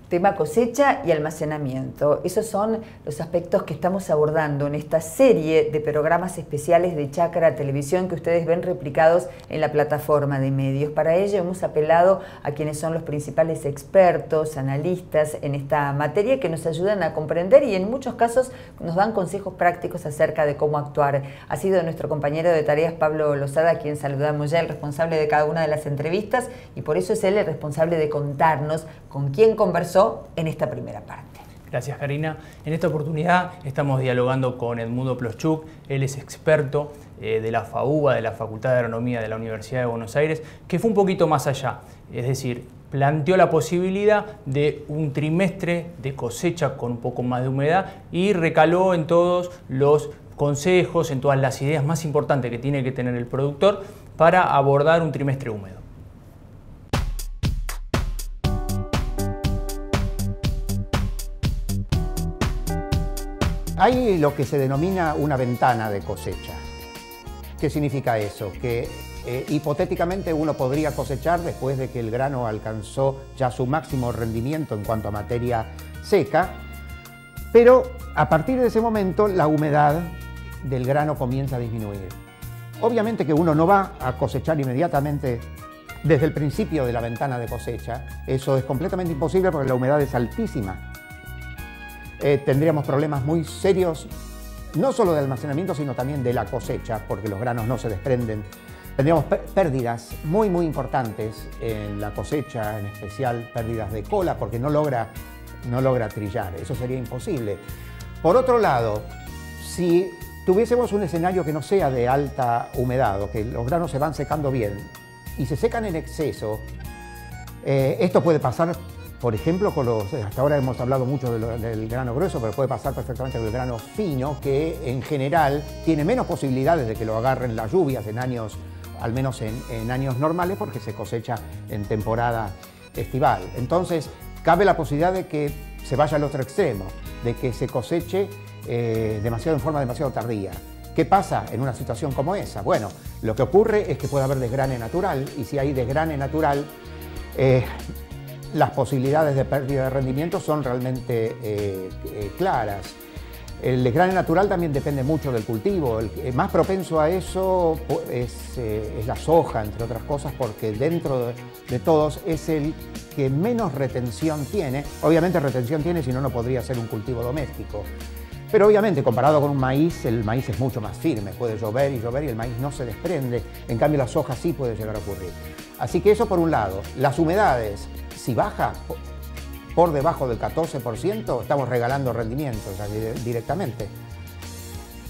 Tema cosecha y almacenamiento. Esos son los aspectos que estamos abordando en esta serie de programas especiales de Chacra Televisión que ustedes ven replicados en la plataforma de medios. Para ello hemos apelado a quienes son los principales expertos, analistas en esta materia que nos ayudan a comprender y en muchos casos nos dan consejos prácticos acerca de cómo actuar. Ha sido nuestro compañero de tareas Pablo Lozada, a quien saludamos ya, el responsable de cada una de las entrevistas, y por eso es él el responsable de contarnos con quién conversó en esta primera parte. Gracias, Karina. En esta oportunidad estamos dialogando con Edmundo Ploschuk. Él es experto de la FAUBA, de la Facultad de Agronomía de la Universidad de Buenos Aires, que fue un poquito más allá. Es decir, planteó la posibilidad de un trimestre de cosecha con un poco más de humedad y recaló en todos los consejos, en todas las ideas más importantes que tiene que tener el productor para abordar un trimestre húmedo. Hay lo que se denomina una ventana de cosecha. ¿Qué significa eso? Que hipotéticamente uno podría cosechar después de que el grano alcanzó ya su máximo rendimiento en cuanto a materia seca, pero a partir de ese momento la humedad del grano comienza a disminuir. Obviamente que uno no va a cosechar inmediatamente desde el principio de la ventana de cosecha. Eso es completamente imposible porque la humedad es altísima. Tendríamos problemas muy serios, no solo de almacenamiento, sino también de la cosecha, porque los granos no se desprenden. Tendríamos pérdidas muy importantes en la cosecha, en especial pérdidas de cola, porque no logra trillar. Eso sería imposible. Por otro lado, si tuviésemos un escenario que no sea de alta humedad, o que los granos se van secando bien y se secan en exceso, esto puede pasar. Por ejemplo, hasta ahora hemos hablado mucho del grano grueso, pero puede pasar perfectamente con el grano fino, que en general tiene menos posibilidades de que lo agarren las lluvias en años, al menos en años normales, porque se cosecha en temporada estival. Entonces, cabe la posibilidad de que se vaya al otro extremo, de que se coseche en forma demasiado tardía. ¿Qué pasa en una situación como esa? Bueno, lo que ocurre es que puede haber desgrane natural, y si hay desgrane natural, las posibilidades de pérdida de rendimiento son realmente claras. El desgrane natural también depende mucho del cultivo. El más propenso a eso es la soja, entre otras cosas, porque dentro de todos es el que menos retención tiene. Obviamente retención tiene, si no, no podría ser un cultivo doméstico. Pero obviamente, comparado con un maíz, el maíz es mucho más firme. Puede llover y el maíz no se desprende. En cambio, la soja sí puede llegar a ocurrir. Así que eso por un lado. Las humedades, si baja por debajo del 14%, estamos regalando rendimiento, o sea, directamente.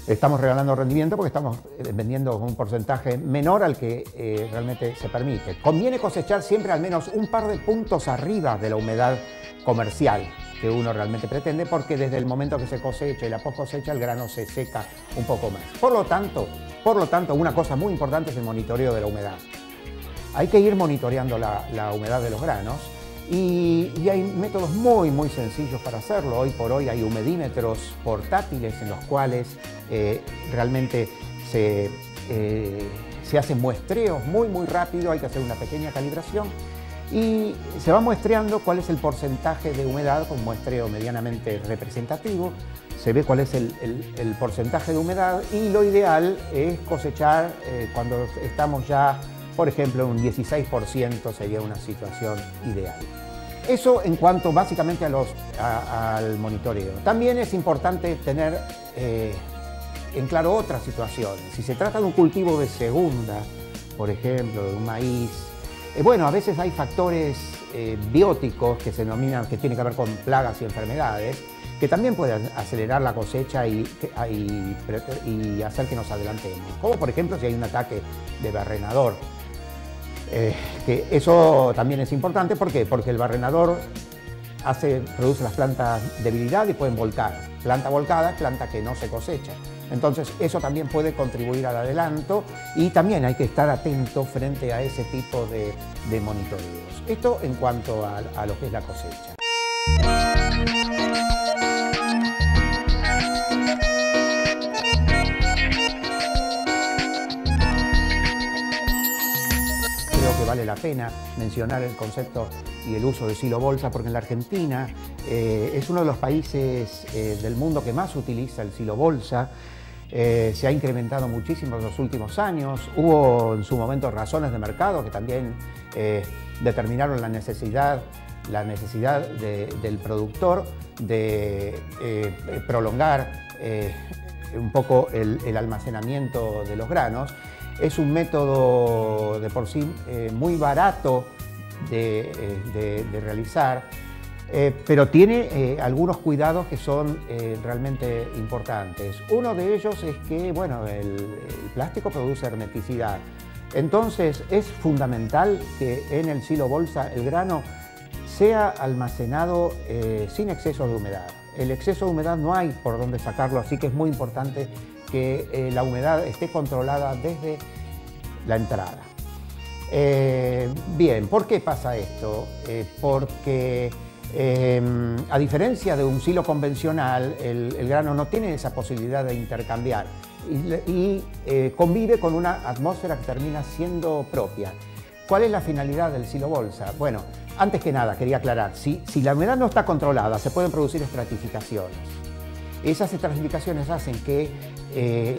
Estamos regalando rendimiento porque estamos vendiendo un porcentaje menor al que realmente se permite. Conviene cosechar siempre al menos un par de puntos arriba de la humedad comercial que uno realmente pretende, porque desde el momento que se cosecha y la post cosecha el grano se seca un poco más. Por lo tanto, una cosa muy importante es el monitoreo de la humedad. Hay que ir monitoreando la humedad de los granos. Y hay métodos muy sencillos para hacerlo. Hoy por hoy hay humedímetros portátiles en los cuales realmente se hacen muestreos muy rápido. Hay que hacer una pequeña calibración y se va muestreando cuál es el porcentaje de humedad con muestreo medianamente representativo. Se ve cuál es el porcentaje de humedad y lo ideal es cosechar cuando estamos ya, por ejemplo, un 16% sería una situación ideal. Eso en cuanto básicamente al monitoreo. También es importante tener en claro otras situaciones. Si se trata de un cultivo de segunda, por ejemplo, de un maíz, bueno, a veces hay factores bióticos que se denominan, que tienen que ver con plagas y enfermedades, que también pueden acelerar la cosecha y hacer que nos adelantemos. Como por ejemplo si hay un ataque de barrenador. Que eso también es importante. ¿Por qué? Porque el barrenador produce las plantas debilidad y pueden volcar. Planta volcada es planta que no se cosecha. Entonces eso también puede contribuir al adelanto y también hay que estar atento frente a ese tipo de monitoreos. Esto en cuanto a lo que es la cosecha. Creo que vale la pena mencionar el concepto y el uso de silo bolsa, porque en la Argentina es uno de los países del mundo que más utiliza el silo bolsa. Se ha incrementado muchísimo en los últimos años. Hubo en su momento razones de mercado que también determinaron la necesidad del productor de prolongar un poco el almacenamiento de los granos. Es un método de por sí muy barato de realizar, pero tiene algunos cuidados que son realmente importantes. Uno de ellos es que, bueno, el plástico produce hermeticidad. Entonces es fundamental que en el silo bolsa el grano sea almacenado sin exceso de humedad. El exceso de humedad no hay por dónde sacarlo, así que es muy importante que la humedad esté controlada desde la entrada. Bien, ¿por qué pasa esto? Porque a diferencia de un silo convencional, el grano no tiene esa posibilidad de intercambiar y convive con una atmósfera que termina siendo propia. ¿Cuál es la finalidad del silo bolsa? Bueno, antes que nada quería aclarar, si la humedad no está controlada, se pueden producir estratificaciones. Esas estratificaciones hacen que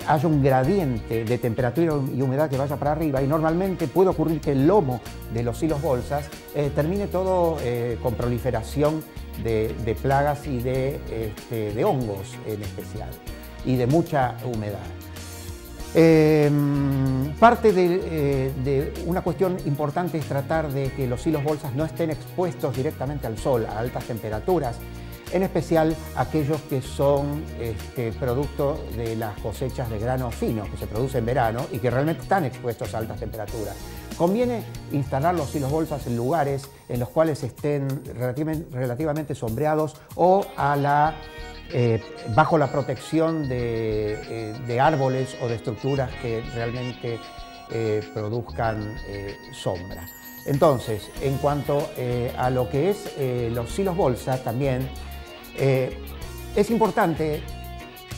haya un gradiente de temperatura y humedad que vaya para arriba, y normalmente puede ocurrir que el lomo de los silos bolsas termine todo con proliferación de plagas y de hongos en especial, y de mucha humedad. Parte de una cuestión importante es tratar de que los silos bolsas no estén expuestos directamente al sol, a altas temperaturas, en especial aquellos que son producto de las cosechas de grano fino que se produce en verano y que realmente están expuestos a altas temperaturas. Conviene instalar los silos bolsas en lugares en los cuales estén relativamente sombreados o bajo la protección de árboles o de estructuras que realmente produzcan sombra. Entonces, en cuanto a lo que es los silos bolsa, también es importante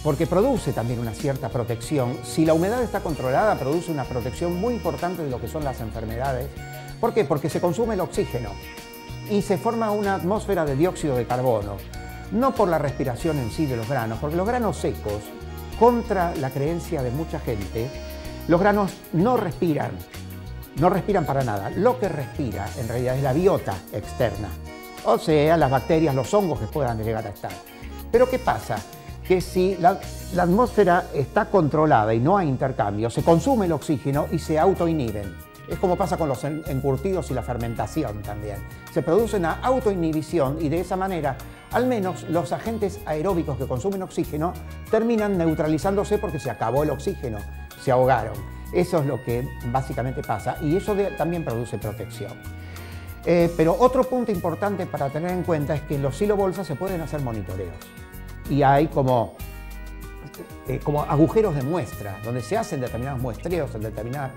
porque produce también una cierta protección. Si la humedad está controlada, produce una protección muy importante de lo que son las enfermedades. ¿Por qué? Porque se consume el oxígeno y se forma una atmósfera de dióxido de carbono. No por la respiración en sí de los granos, porque los granos secos, contra la creencia de mucha gente, los granos no respiran para nada. Lo que respira en realidad es la biota externa, o sea, las bacterias, los hongos que puedan llegar a estar. Pero ¿qué pasa? Que si la atmósfera está controlada y no hay intercambio, se consume el oxígeno y se autoinhiben. Es como pasa con los encurtidos y la fermentación también. Se produce una autoinhibición y de esa manera, al menos los agentes aeróbicos que consumen oxígeno terminan neutralizándose porque se acabó el oxígeno, se ahogaron. Eso es lo que básicamente pasa y eso también produce protección. Pero otro punto importante para tener en cuenta es que en los silobolsas se pueden hacer monitoreos y hay como agujeros de muestra donde se hacen determinados muestreos en determinadas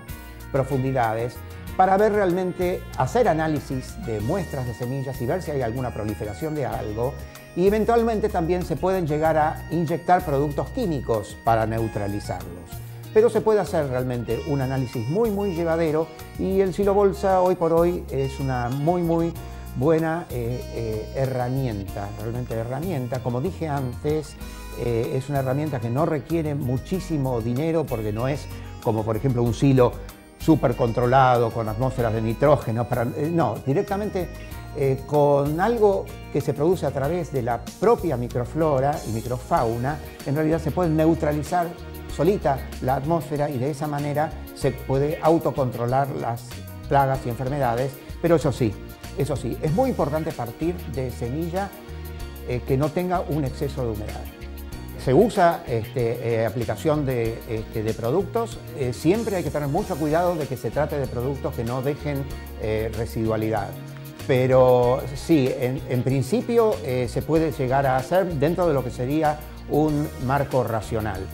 profundidades para ver realmente, hacer análisis de muestras de semillas y ver si hay alguna proliferación de algo, y eventualmente también se pueden llegar a inyectar productos químicos para neutralizarlos. Pero se puede hacer realmente un análisis muy llevadero y el silobolsa hoy por hoy es una muy buena herramienta, realmente herramienta. Como dije antes, es una herramienta que no requiere muchísimo dinero porque no es como por ejemplo un silo súper controlado con atmósferas de nitrógeno, no, directamente con algo que se produce a través de la propia microflora y microfauna, en realidad se puede neutralizar solita la atmósfera y de esa manera se puede autocontrolar las plagas y enfermedades, pero eso sí, es muy importante partir de semilla que no tenga un exceso de humedad. Se usa aplicación de productos, siempre hay que tener mucho cuidado de que se trate de productos que no dejen residualidad. Pero sí, en principio se puede llegar a hacer dentro de lo que sería un marco racional.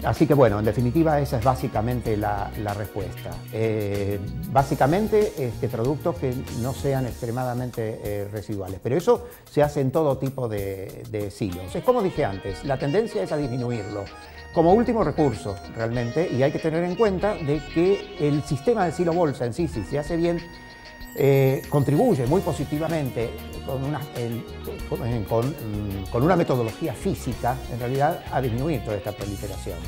Así que bueno, en definitiva esa es básicamente la respuesta. Básicamente productos que no sean extremadamente residuales, pero eso se hace en todo tipo de silos. Es como dije antes, la tendencia es a disminuirlo como último recurso realmente, y hay que tener en cuenta de que el sistema de silo bolsa en sí, si se hace bien, contribuye muy positivamente con una metodología física, en realidad, a disminuir toda esta proliferación.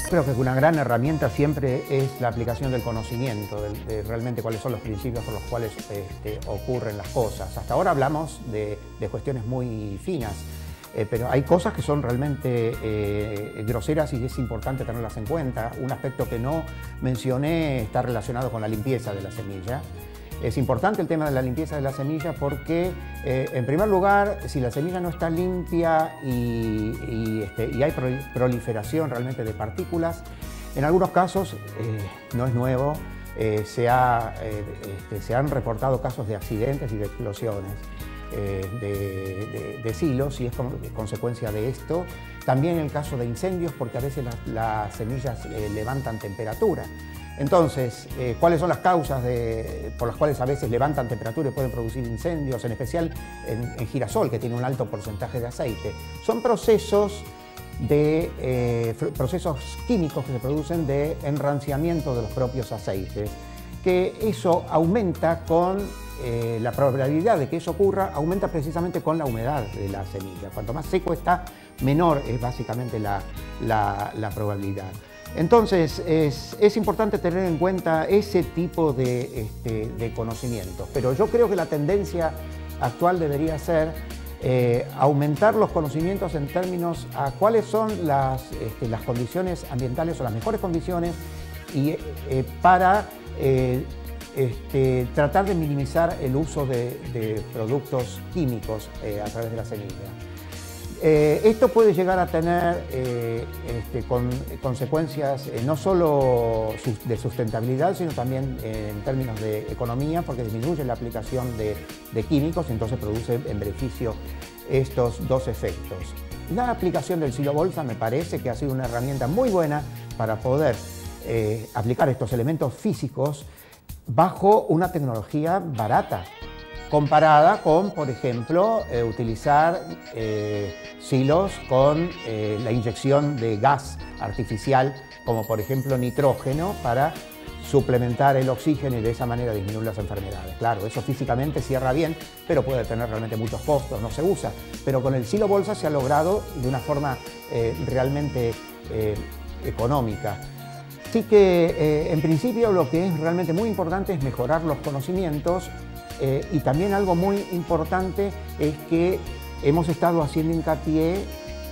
Creo que una gran herramienta siempre es la aplicación del conocimiento, de realmente cuáles son los principios por los cuales ocurren las cosas. Hasta ahora hablamos de cuestiones muy finas, pero hay cosas que son realmente groseras y es importante tenerlas en cuenta. Un aspecto que no mencioné está relacionado con la limpieza de la semilla. Es importante el tema de la limpieza de la semilla porque, en primer lugar, si la semilla no está limpia y hay proliferación realmente de partículas, en algunos casos, no es nuevo, se han reportado casos de accidentes y de explosiones de silos y es consecuencia de esto. También el caso de incendios porque a veces las semillas levantan temperatura. Entonces, ¿cuáles son las causas por las cuales a veces levantan temperatura y pueden producir incendios, en especial en girasol, que tiene un alto porcentaje de aceite? Son procesos químicos que se producen de enranciamiento de los propios aceites, que eso aumenta con la probabilidad de que eso ocurra, aumenta precisamente con la humedad de la semilla. Cuanto más seco está, menor es básicamente la probabilidad. Entonces, es importante tener en cuenta ese tipo de conocimientos, pero yo creo que la tendencia actual debería ser aumentar los conocimientos en términos a cuáles son las condiciones ambientales o las mejores condiciones para tratar de minimizar el uso de productos químicos a través de la semilla. Esto puede llegar a tener consecuencias no solo de sustentabilidad, sino también en términos de economía, porque disminuye la aplicación de químicos y entonces produce en beneficio estos dos efectos. La aplicación del silo bolsa me parece que ha sido una herramienta muy buena para poder aplicar estos elementos físicos bajo una tecnología barata, comparada con, por ejemplo, utilizar silos con la inyección de gas artificial, como por ejemplo nitrógeno, para suplementar el oxígeno y de esa manera disminuir las enfermedades. Claro, eso físicamente cierra bien, pero puede tener realmente muchos costos, no se usa. Pero con el silo bolsa se ha logrado de una forma realmente económica. Así que, en principio, lo que es realmente muy importante es mejorar los conocimientos. Y también algo muy importante es que hemos estado haciendo hincapié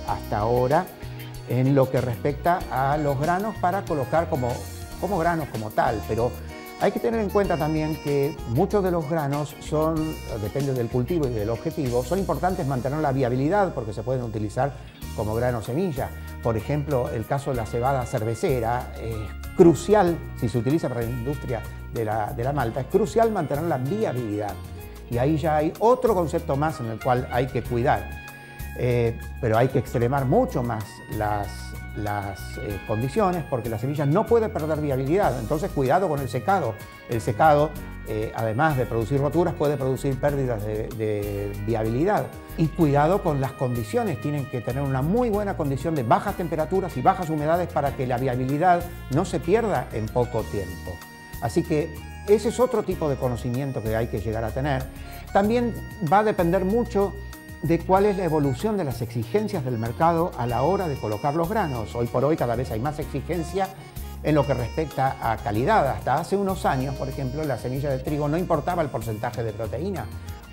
hasta ahora en lo que respecta a los granos para colocar como granos como tal, pero hay que tener en cuenta también que muchos de los granos depende del cultivo y del objetivo, son importantes mantener la viabilidad porque se pueden utilizar como grano semilla. Por ejemplo, el caso de la cebada cervecera es crucial, si se utiliza para la industria de la malta, es crucial mantener la viabilidad. Y ahí ya hay otro concepto más en el cual hay que cuidar, pero hay que extremar mucho más las condiciones porque la semilla no puede perder viabilidad. Entonces, cuidado con el secado. El secado, además de producir roturas, puede producir pérdidas de viabilidad. Y cuidado con las condiciones. Tienen que tener una muy buena condición de bajas temperaturas y bajas humedades para que la viabilidad no se pierda en poco tiempo. Así que ese es otro tipo de conocimiento que hay que llegar a tener. También va a depender mucho de cuál es la evolución de las exigencias del mercado a la hora de colocar los granos. Hoy por hoy cada vez hay más exigencia en lo que respecta a calidad. Hasta hace unos años, por ejemplo, la semilla de trigo no importaba el porcentaje de proteína.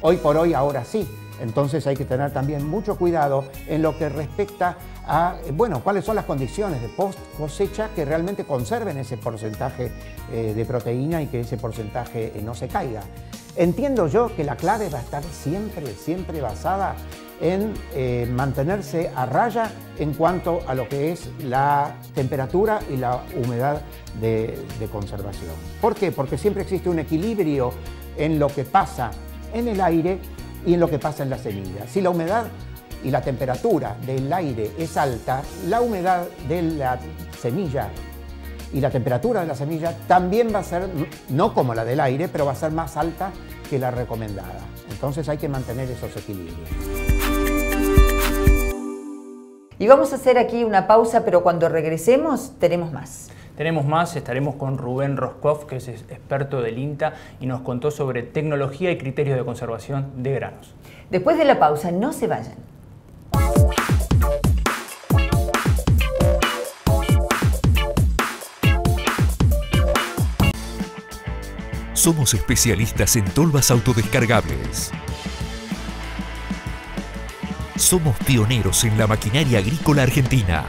Hoy por hoy ahora sí. Entonces hay que tener también mucho cuidado en lo que respecta a, cuáles son las condiciones de post cosecha que realmente conserven ese porcentaje de proteína y que ese porcentaje no se caiga. Entiendo yo que la clave va a estar siempre basada en mantenerse a raya en cuanto a lo que es la temperatura y la humedad de conservación. ¿Por qué? Porque siempre existe un equilibrio en lo que pasa en el aire y en lo que pasa en la semilla. Si la humedad y la temperatura del aire es alta, la humedad de la semilla y la temperatura de la semilla también va a ser, no como la del aire, pero va a ser más alta que la recomendada. Entonces hay que mantener esos equilibrios. Y vamos a hacer aquí una pausa, pero cuando regresemos tenemos más. Tenemos más, estaremos con Rubén Roscoff, que es experto del INTA y nos contó sobre tecnología y criterios de conservación de granos. Después de la pausa, no se vayan. Somos especialistas en tolvas autodescargables. Somos pioneros en la maquinaria agrícola argentina.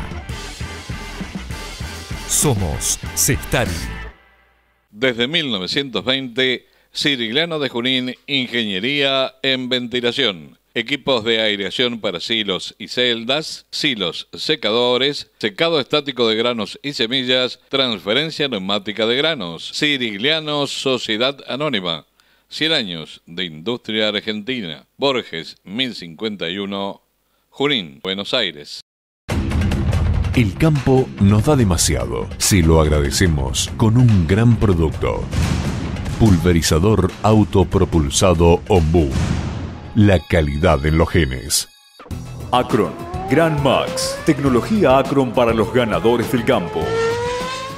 Somos Sestari. Desde 1920, Sirigliano de Junín, ingeniería en ventilación. Equipos de aireación para silos y celdas, silos secadores, secado estático de granos y semillas, transferencia neumática de granos. Sirigliano Sociedad Anónima. 100 años de industria argentina. Borges, 1051, Junín, Buenos Aires. El campo nos da demasiado. Se lo agradecemos con un gran producto. Pulverizador autopropulsado Ombú. La calidad en los genes. Acron, Gran Max. Tecnología Acron para los ganadores del campo.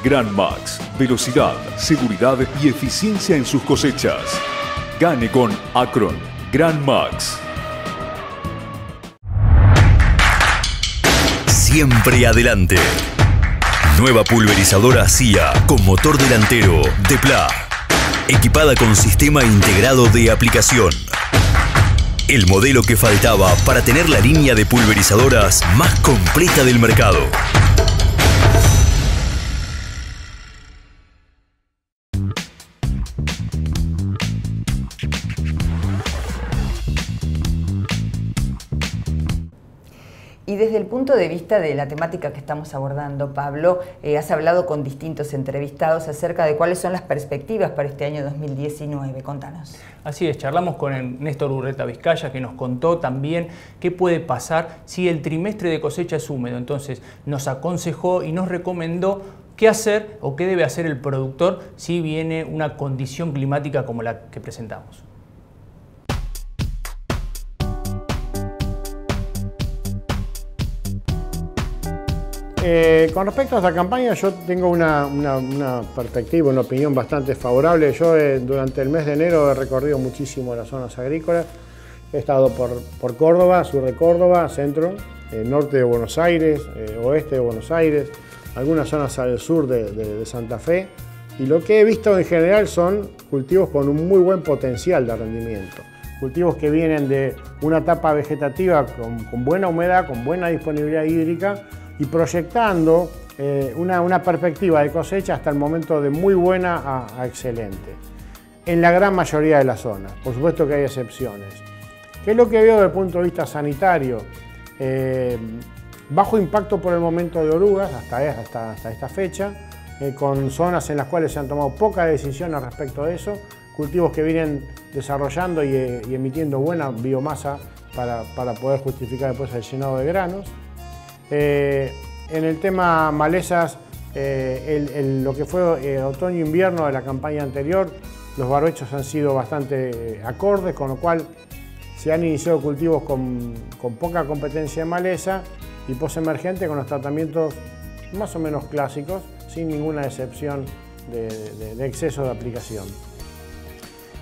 Gran Max. Velocidad, seguridad y eficiencia en sus cosechas. Gane con Acron, Gran Max. Siempre adelante. Nueva pulverizadora CIA con motor delantero Depla. Equipada con sistema integrado de aplicación. El modelo que faltaba para tener la línea de pulverizadoras más completa del mercado. Y desde el punto de vista de la temática que estamos abordando, Pablo, has hablado con distintos entrevistados acerca de cuáles son las perspectivas para este año 2019. Contanos. Así es, charlamos con el Néstor Urreta Vizcaya, que nos contó también qué puede pasar si el trimestre de cosecha es húmedo. Entonces nos aconsejó y nos recomendó qué hacer o qué debe hacer el productor si viene una condición climática como la que presentamos. Con respecto a esta campaña, yo tengo una perspectiva, una opinión bastante favorable. Yo durante el mes de enero he recorrido muchísimo las zonas agrícolas. He estado por Córdoba, sur de Córdoba, centro, norte de Buenos Aires, oeste de Buenos Aires, algunas zonas al sur de Santa Fe. Y lo que he visto en general son cultivos con un muy buen potencial de rendimiento. Cultivos que vienen de una etapa vegetativa con buena humedad, con buena disponibilidad hídrica, y proyectando una perspectiva de cosecha hasta el momento de muy buena a excelente, en la gran mayoría de las zonas. Por supuesto que hay excepciones. ¿Qué es lo que veo desde el punto de vista sanitario? Bajo impacto por el momento de orugas hasta esta fecha, con zonas en las cuales se han tomado pocas decisiones respecto de eso, cultivos que vienen desarrollando y emitiendo buena biomasa para poder justificar después el llenado de granos. En el tema malezas, lo que fue otoño-invierno de la campaña anterior, los barbechos han sido bastante acordes, con lo cual se han iniciado cultivos con poca competencia de maleza y posemergente con los tratamientos más o menos clásicos, sin ninguna excepción de exceso de aplicación.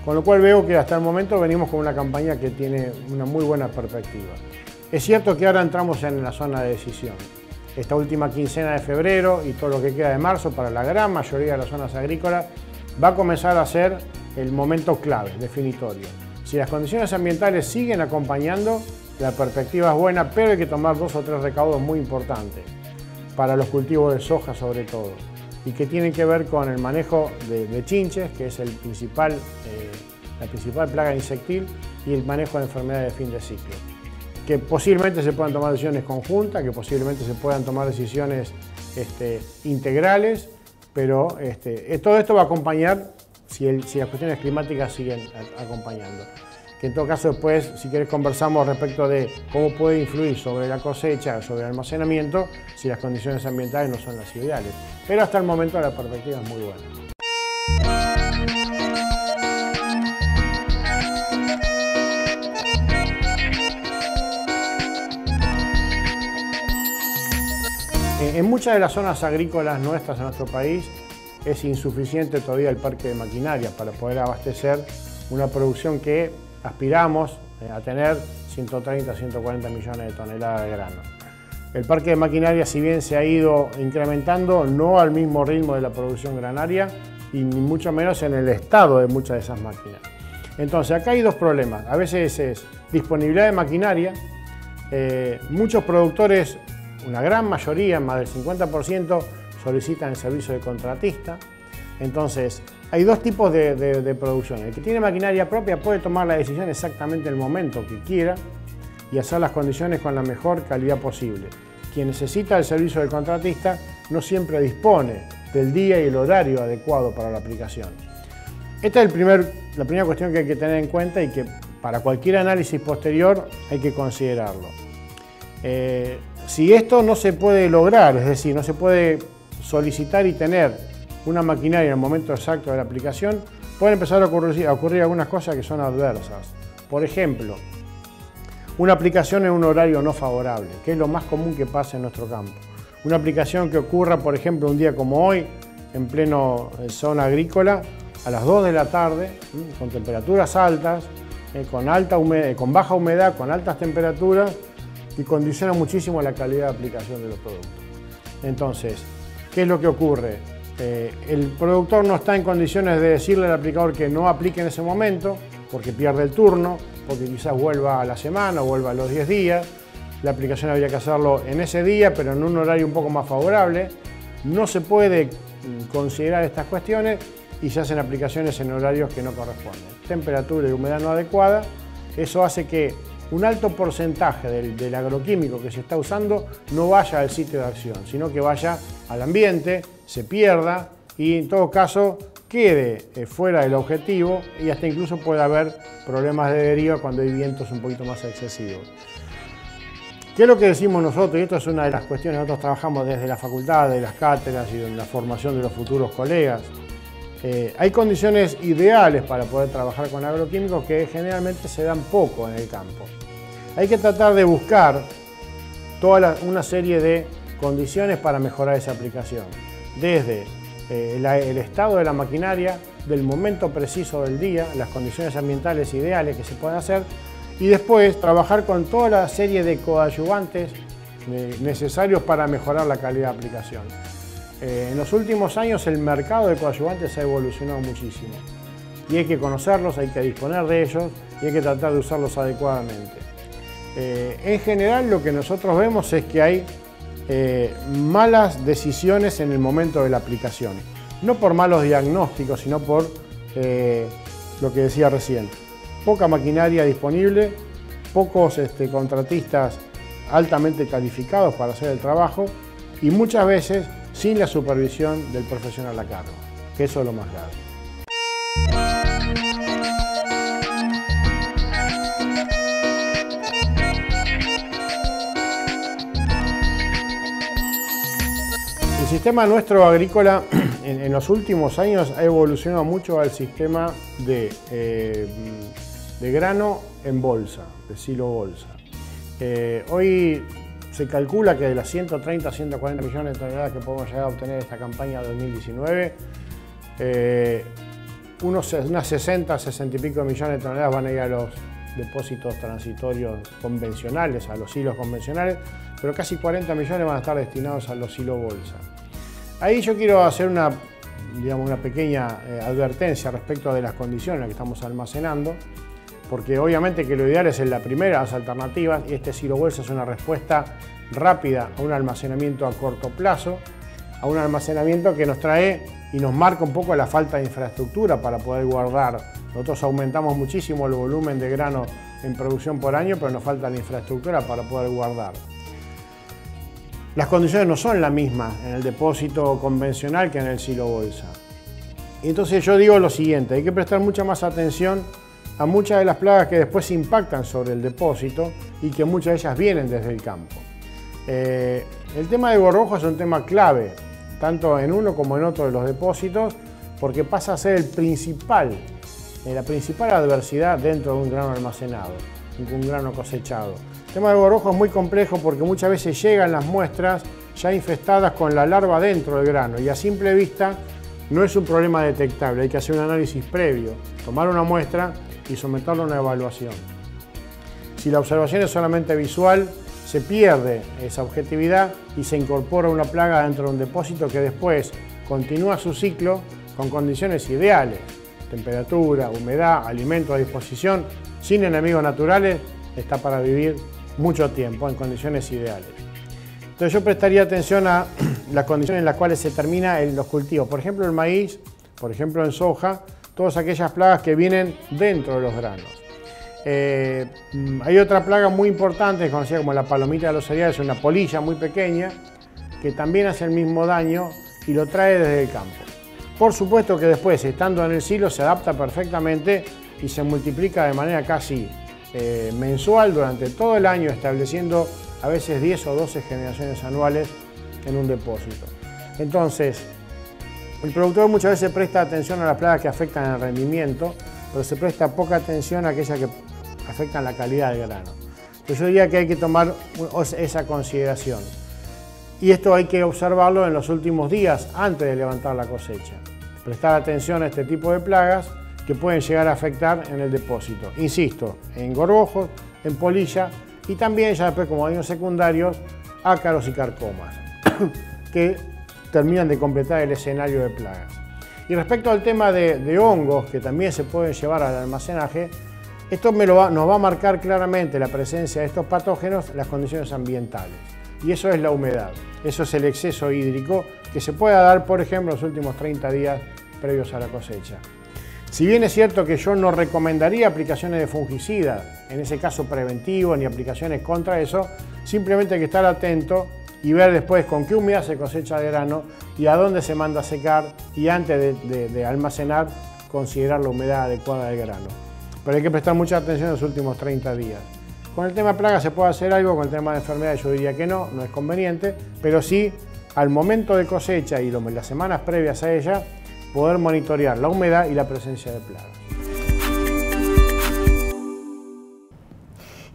Con lo cual veo que hasta el momento venimos con una campaña que tiene una muy buena perspectiva. Es cierto que ahora entramos en la zona de decisión. Esta última quincena de febrero y todo lo que queda de marzo para la gran mayoría de las zonas agrícolas va a comenzar a ser el momento clave, definitorio. Si las condiciones ambientales siguen acompañando, la perspectiva es buena, pero hay que tomar 2 o 3 recaudos muy importantes para los cultivos de soja sobre todo, y que tienen que ver con el manejo de chinches, que es la principal plaga insectil, y el manejo de enfermedades de fin de ciclo. Que posiblemente se puedan tomar decisiones conjuntas, que posiblemente se puedan tomar decisiones integrales, pero todo esto va a acompañar si las cuestiones climáticas siguen acompañando. Que en todo caso después, si querés, conversamos respecto de cómo puede influir sobre la cosecha, sobre el almacenamiento, si las condiciones ambientales no son las ideales. Pero hasta el momento la perspectiva es muy buena. En muchas de las zonas agrícolas nuestras en nuestro país es insuficiente todavía el parque de maquinaria para poder abastecer una producción que aspiramos a tener 130, 140 millones de toneladas de grano. El parque de maquinaria, si bien se ha ido incrementando, no al mismo ritmo de la producción granaria y ni mucho menos en el estado de muchas de esas máquinas. Entonces, acá hay dos problemas. A veces es disponibilidad de maquinaria. Muchos productores, una gran mayoría, más del 50%, solicitan el servicio de contratista. Entonces, hay dos tipos de producción. El que tiene maquinaria propia puede tomar la decisión exactamente en el momento que quiera y hacer las condiciones con la mejor calidad posible. Quien necesita el servicio del contratista no siempre dispone del día y el horario adecuado para la aplicación. Esta es la primera cuestión que hay que tener en cuenta y que para cualquier análisis posterior hay que considerarlo. Si esto no se puede lograr, es decir, no se puede solicitar y tener una maquinaria en el momento exacto de la aplicación, pueden empezar a ocurrir algunas cosas que son adversas. Por ejemplo, una aplicación en un horario no favorable, que es lo más común que pasa en nuestro campo. Una aplicación que ocurra, por ejemplo, un día como hoy, en pleno zona agrícola, a las 2 de la tarde, con temperaturas altas, con baja humedad, con altas temperaturas, y condiciona muchísimo la calidad de aplicación de los productos. Entonces, ¿qué es lo que ocurre? El productor no está en condiciones de decirle al aplicador que no aplique en ese momento, porque pierde el turno, porque quizás vuelva a la semana o vuelva a los 10 días. La aplicación habría que hacerlo en ese día, pero en un horario un poco más favorable. No se puede considerar estas cuestiones y se hacen aplicaciones en horarios que no corresponden. Temperatura y humedad no adecuada, eso hace que un alto porcentaje del agroquímico que se está usando no vaya al sitio de acción, sino que vaya al ambiente, se pierda y en todo caso quede fuera del objetivo y hasta incluso puede haber problemas de deriva cuando hay vientos un poquito más excesivos. ¿Qué es lo que decimos nosotros? Y esto es una de las cuestiones que nosotros trabajamos desde la facultad, de las cátedras y en la formación de los futuros colegas. Hay condiciones ideales para poder trabajar con agroquímicos que generalmente se dan poco en el campo. Hay que tratar de buscar una serie de condiciones para mejorar esa aplicación. Desde el estado de la maquinaria, del momento preciso del día, las condiciones ambientales ideales que se pueden hacer y después trabajar con toda la serie de coadyuvantes necesarios para mejorar la calidad de aplicación. En los últimos años el mercado de coadyuvantes ha evolucionado muchísimo y hay que conocerlos, hay que disponer de ellos y hay que tratar de usarlos adecuadamente. En general lo que nosotros vemos es que hay malas decisiones en el momento de la aplicación, no por malos diagnósticos, sino por lo que decía recién, poca maquinaria disponible, pocos contratistas altamente calificados para hacer el trabajo y muchas veces sin la supervisión del profesional a cargo, que eso es lo más grave. El sistema nuestro agrícola en los últimos años ha evolucionado mucho al sistema de grano en bolsa, de silo bolsa. Hoy se calcula que de las 130 a 140 millones de toneladas que podemos llegar a obtener esta campaña de 2019, unas 60, 60 y pico de millones de toneladas van a ir a los depósitos transitorios convencionales, a los silos convencionales, pero casi 40 millones van a estar destinados a los silos bolsa. Ahí yo quiero hacer una pequeña advertencia respecto de las condiciones en las que estamos almacenando, porque obviamente que lo ideal es en la primera de las alternativas y este silo bolsa es una respuesta rápida a un almacenamiento a corto plazo, a un almacenamiento que nos trae y nos marca un poco la falta de infraestructura para poder guardar. Nosotros aumentamos muchísimo el volumen de grano en producción por año, pero nos falta la infraestructura para poder guardar. Las condiciones no son las mismas en el depósito convencional que en el silo bolsa. Y entonces yo digo lo siguiente, hay que prestar mucha más atención a muchas de las plagas que después impactan sobre el depósito y que muchas de ellas vienen desde el campo. El tema de gorrojo es un tema clave, tanto en uno como en otro de los depósitos, porque pasa a ser la principal adversidad dentro de un grano almacenado, un grano cosechado. El tema del gorrojo es muy complejo porque muchas veces llegan las muestras ya infestadas con la larva dentro del grano y a simple vista no es un problema detectable, hay que hacer un análisis previo, tomar una muestra y someterlo a una evaluación. Si la observación es solamente visual, se pierde esa objetividad y se incorpora una plaga dentro de un depósito que después continúa su ciclo con condiciones ideales, temperatura, humedad, alimento a disposición, sin enemigos naturales, está para vivir mucho tiempo en condiciones ideales. Entonces yo prestaría atención a las condiciones en las cuales se terminan los cultivos. Por ejemplo, el maíz, por ejemplo en soja, todas aquellas plagas que vienen dentro de los granos. Hay otra plaga muy importante, conocida como la palomita de los cereales, una polilla muy pequeña, que también hace el mismo daño y lo trae desde el campo. Por supuesto que después, estando en el silo, se adapta perfectamente y se multiplica de manera casi mensual durante todo el año, estableciendo a veces 10 o 12 generaciones anuales en un depósito. Entonces, el productor muchas veces presta atención a las plagas que afectan el rendimiento, pero se presta poca atención a aquellas que afectan la calidad del grano. Entonces yo diría que hay que tomar esa consideración. Y esto hay que observarlo en los últimos días antes de levantar la cosecha. Prestar atención a este tipo de plagas que pueden llegar a afectar en el depósito. Insisto, en gorgojos, en polilla y también ya después como daños secundarios, ácaros y carcomas, que terminan de completar el escenario de plagas. Y respecto al tema de hongos, que también se pueden llevar al almacenaje, esto nos va a marcar claramente la presencia de estos patógenos, las condiciones ambientales. Y eso es la humedad, eso es el exceso hídrico que se puede dar, por ejemplo, en los últimos 30 días previos a la cosecha. Si bien es cierto que yo no recomendaría aplicaciones de fungicidas, en ese caso preventivo, ni aplicaciones contra eso, simplemente hay que estar atento y ver después con qué humedad se cosecha el grano y a dónde se manda a secar y antes de almacenar considerar la humedad adecuada del grano. Pero hay que prestar mucha atención en los últimos 30 días. Con el tema de plagas se puede hacer algo, con el tema de enfermedades yo diría que no es conveniente, pero sí al momento de cosecha y las semanas previas a ella, poder monitorear la humedad y la presencia de plagas.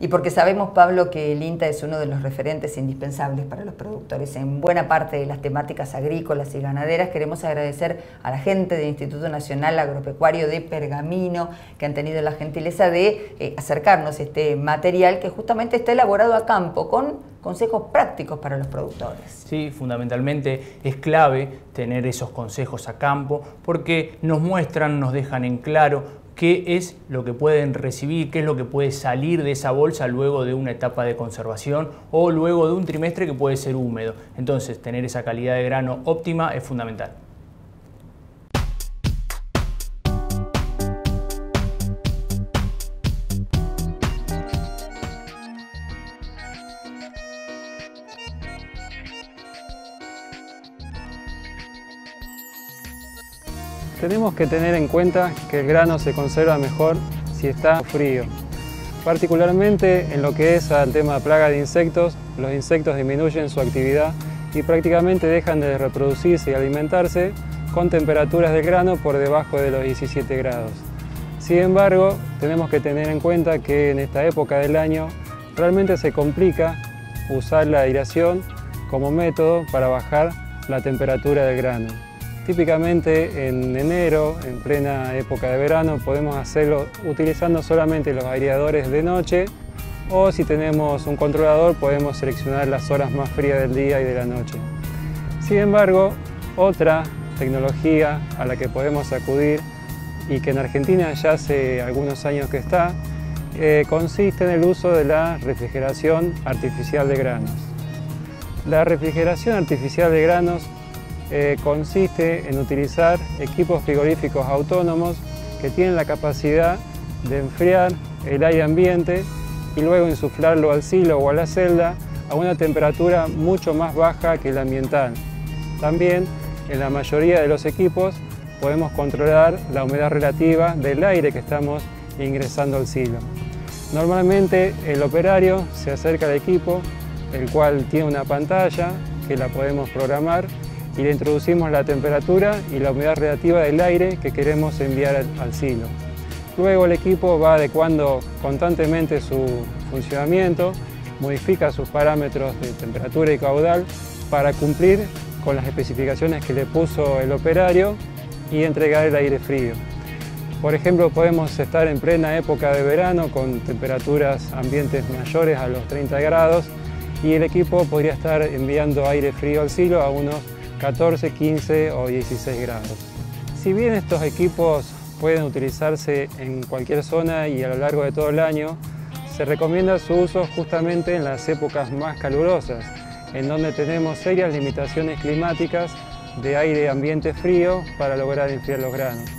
Y porque sabemos, Pablo, que el INTA es uno de los referentes indispensables para los productores en buena parte de las temáticas agrícolas y ganaderas, queremos agradecer a la gente del Instituto Nacional Agropecuario de Pergamino que han tenido la gentileza de acercarnos este material que justamente está elaborado a campo con consejos prácticos para los productores. Sí, fundamentalmente es clave tener esos consejos a campo porque nos muestran, nos dejan en claro qué es lo que pueden recibir, qué es lo que puede salir de esa bolsa luego de una etapa de conservación o luego de un trimestre que puede ser húmedo. Entonces, tener esa calidad de grano óptima es fundamental. Tenemos que tener en cuenta que el grano se conserva mejor si está frío. Particularmente en lo que es al tema de plaga de insectos, los insectos disminuyen su actividad y prácticamente dejan de reproducirse y alimentarse con temperaturas del grano por debajo de los 17 grados. Sin embargo, tenemos que tener en cuenta que en esta época del año realmente se complica usar la aireación como método para bajar la temperatura del grano. Típicamente en enero, en plena época de verano, podemos hacerlo utilizando solamente los aireadores de noche o si tenemos un controlador podemos seleccionar las horas más frías del día y de la noche. Sin embargo, otra tecnología a la que podemos acudir y que en Argentina ya hace algunos años que está, consiste en el uso de la refrigeración artificial de granos. La refrigeración artificial de granos consiste en utilizar equipos frigoríficos autónomos que tienen la capacidad de enfriar el aire ambiente y luego insuflarlo al silo o a la celda a una temperatura mucho más baja que la ambiental. También en la mayoría de los equipos podemos controlar la humedad relativa del aire que estamos ingresando al silo. Normalmente el operario se acerca al equipo, el cual tiene una pantalla que la podemos programar y le introducimos la temperatura y la humedad relativa del aire que queremos enviar al silo. Luego el equipo va adecuando constantemente su funcionamiento, modifica sus parámetros de temperatura y caudal para cumplir con las especificaciones que le puso el operario y entregar el aire frío. Por ejemplo, podemos estar en plena época de verano con temperaturas ambientes mayores a los 30 grados y el equipo podría estar enviando aire frío al silo a unos 14, 15 o 16 grados. Si bien estos equipos pueden utilizarse en cualquier zona y a lo largo de todo el año, se recomienda su uso justamente en las épocas más calurosas, en donde tenemos serias limitaciones climáticas de aire ambiente frío para lograr enfriar los granos.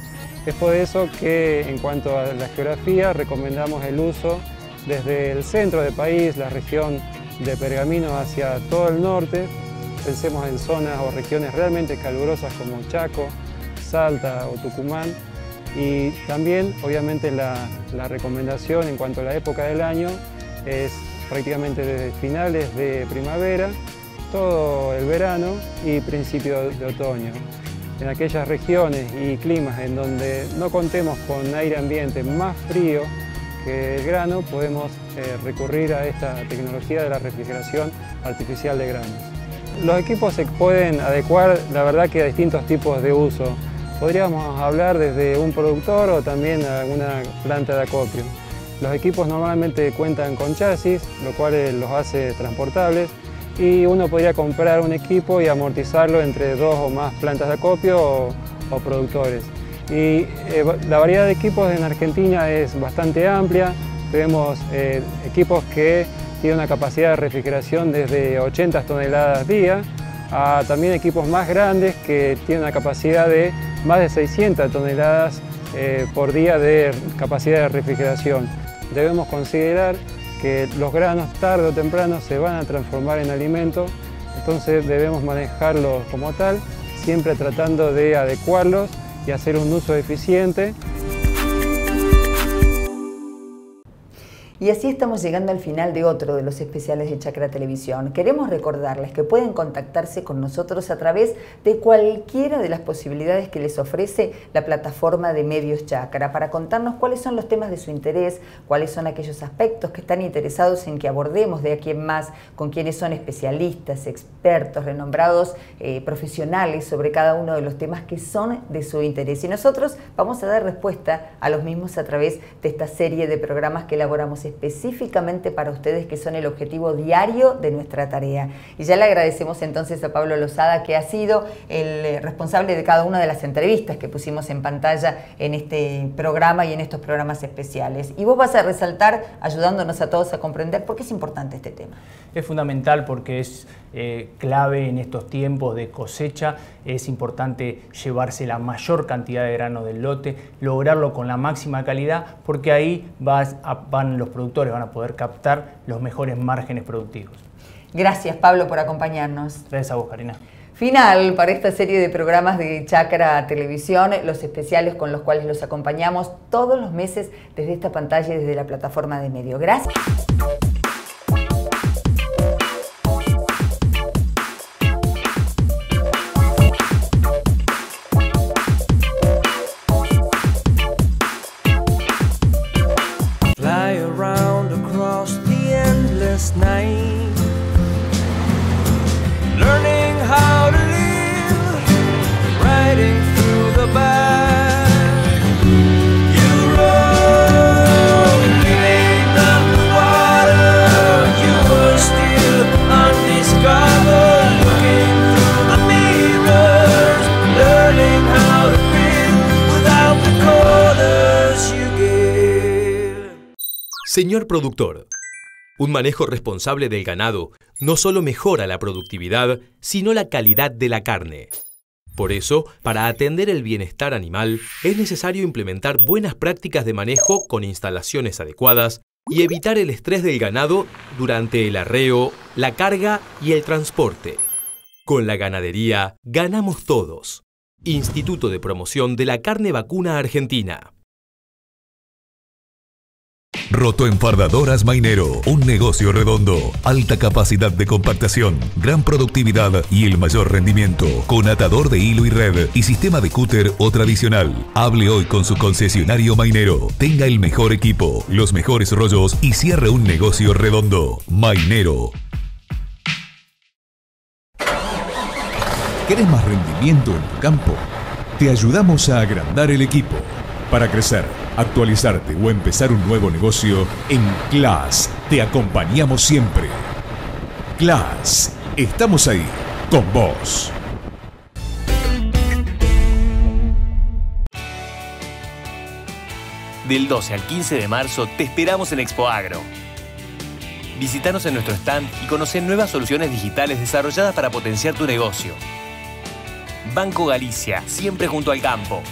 Es por eso que en cuanto a la geografía recomendamos el uso desde el centro del país, la región de Pergamino hacia todo el norte. Pensemos en zonas o regiones realmente calurosas como Chaco, Salta o Tucumán. Y también, obviamente, la recomendación en cuanto a la época del año es prácticamente desde finales de primavera, todo el verano y principio de otoño. En aquellas regiones y climas en donde no contemos con aire ambiente más frío que el grano, podemos recurrir a esta tecnología de la refrigeración artificial de granos. Los equipos se pueden adecuar, la verdad, que a distintos tipos de uso. Podríamos hablar desde un productor o también alguna planta de acopio. Los equipos normalmente cuentan con chasis, lo cual los hace transportables, y uno podría comprar un equipo y amortizarlo entre 2 o más plantas de acopio o productores. Y la variedad de equipos en Argentina es bastante amplia. Tenemos equipos que tienen una capacidad de refrigeración desde 80 toneladas día, a también equipos más grandes que tienen una capacidad de más de 600 toneladas por día de capacidad de refrigeración. Debemos considerar que los granos tarde o temprano se van a transformar en alimento, entonces debemos manejarlos como tal, siempre tratando de adecuarlos y hacer un uso eficiente. Y así estamos llegando al final de otro de los especiales de Chacra Televisión. Queremos recordarles que pueden contactarse con nosotros a través de cualquiera de las posibilidades que les ofrece la plataforma de medios Chacra para contarnos cuáles son los temas de su interés, cuáles son aquellos aspectos que están interesados en que abordemos de aquí en más, con quienes son especialistas, expertos, renombrados profesionales sobre cada uno de los temas que son de su interés. Y nosotros vamos a dar respuesta a los mismos a través de esta serie de programas que elaboramos específicamente para ustedes, que son el objetivo diario de nuestra tarea. Y ya le agradecemos entonces a Pablo Lozada, que ha sido el responsable de cada una de las entrevistas que pusimos en pantalla en este programa y en estos programas especiales. Y vos vas a resaltar, ayudándonos a todos a comprender por qué es importante este tema. Es fundamental porque es clave en estos tiempos de cosecha. Es importante llevarse la mayor cantidad de grano del lote, lograrlo con la máxima calidad, porque ahí los productores van a poder captar los mejores márgenes productivos. Gracias, Pablo, por acompañarnos. Gracias a vos, Karina. Final para esta serie de programas de Chacra Televisión, los especiales con los cuales los acompañamos todos los meses desde esta pantalla y desde la plataforma de medio. Gracias. Night, learning how to live, riding through the back. You rode, living underwater. You were still undiscovered, looking through the mirrors, learning how to breathe without the quarters you give. Señor productor, un manejo responsable del ganado no solo mejora la productividad, sino la calidad de la carne. Por eso, para atender el bienestar animal, es necesario implementar buenas prácticas de manejo con instalaciones adecuadas y evitar el estrés del ganado durante el arreo, la carga y el transporte. Con la ganadería, ganamos todos. Instituto de Promoción de la Carne Vacuna Argentina. Rotoenfardadoras Mainero, un negocio redondo, alta capacidad de compactación, gran productividad y el mayor rendimiento, con atador de hilo y red y sistema de cúter o tradicional. Hable hoy con su concesionario Mainero, tenga el mejor equipo, los mejores rollos y cierre un negocio redondo. Mainero. ¿Querés más rendimiento en tu campo? Te ayudamos a agrandar el equipo. Para crecer, actualizarte o empezar un nuevo negocio, en CLAS te acompañamos siempre. CLAS, estamos ahí, con vos. Del 12 al 15 de marzo te esperamos en Expo Agro. Visítanos en nuestro stand y conoce nuevas soluciones digitales desarrolladas para potenciar tu negocio. Banco Galicia, siempre junto al campo.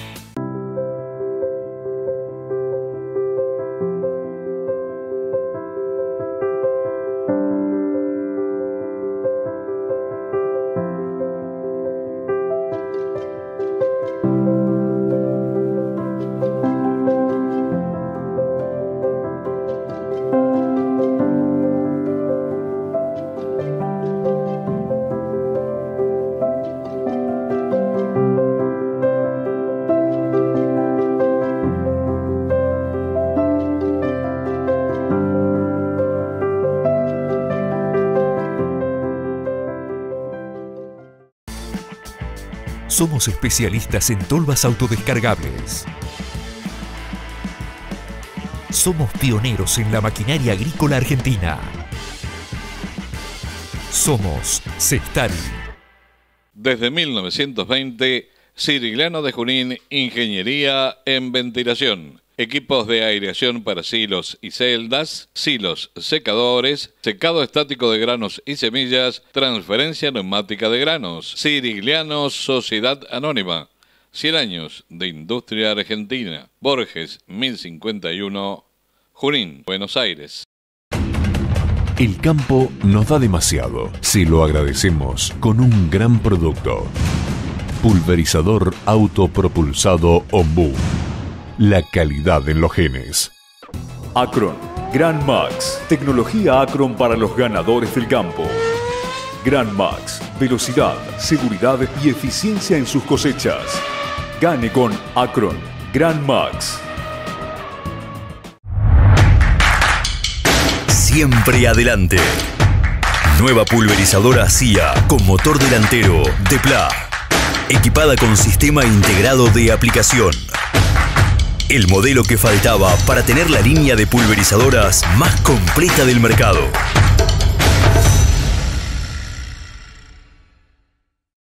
Somos especialistas en tolvas autodescargables. Somos pioneros en la maquinaria agrícola argentina. Somos Sestari. Desde 1920, Cirigliano de Junín, Ingeniería en Ventilación. Equipos de aireación para silos y celdas, silos secadores, secado estático de granos y semillas, transferencia neumática de granos. Cirigliano Sociedad Anónima. 100 años de industria argentina. Borges, 1051, Junín, Buenos Aires. El campo nos da demasiado. Se lo agradecemos con un gran producto. Pulverizador autopropulsado Ombú. La calidad en los genes. Acron, Gran Max, tecnología Acron para los ganadores del campo. Gran Max, velocidad, seguridad y eficiencia en sus cosechas. Gane con Acron, Gran Max. Siempre adelante. Nueva pulverizadora CIA con motor delantero de Pla. Equipada con sistema integrado de aplicación. El modelo que faltaba para tener la línea de pulverizadoras más completa del mercado.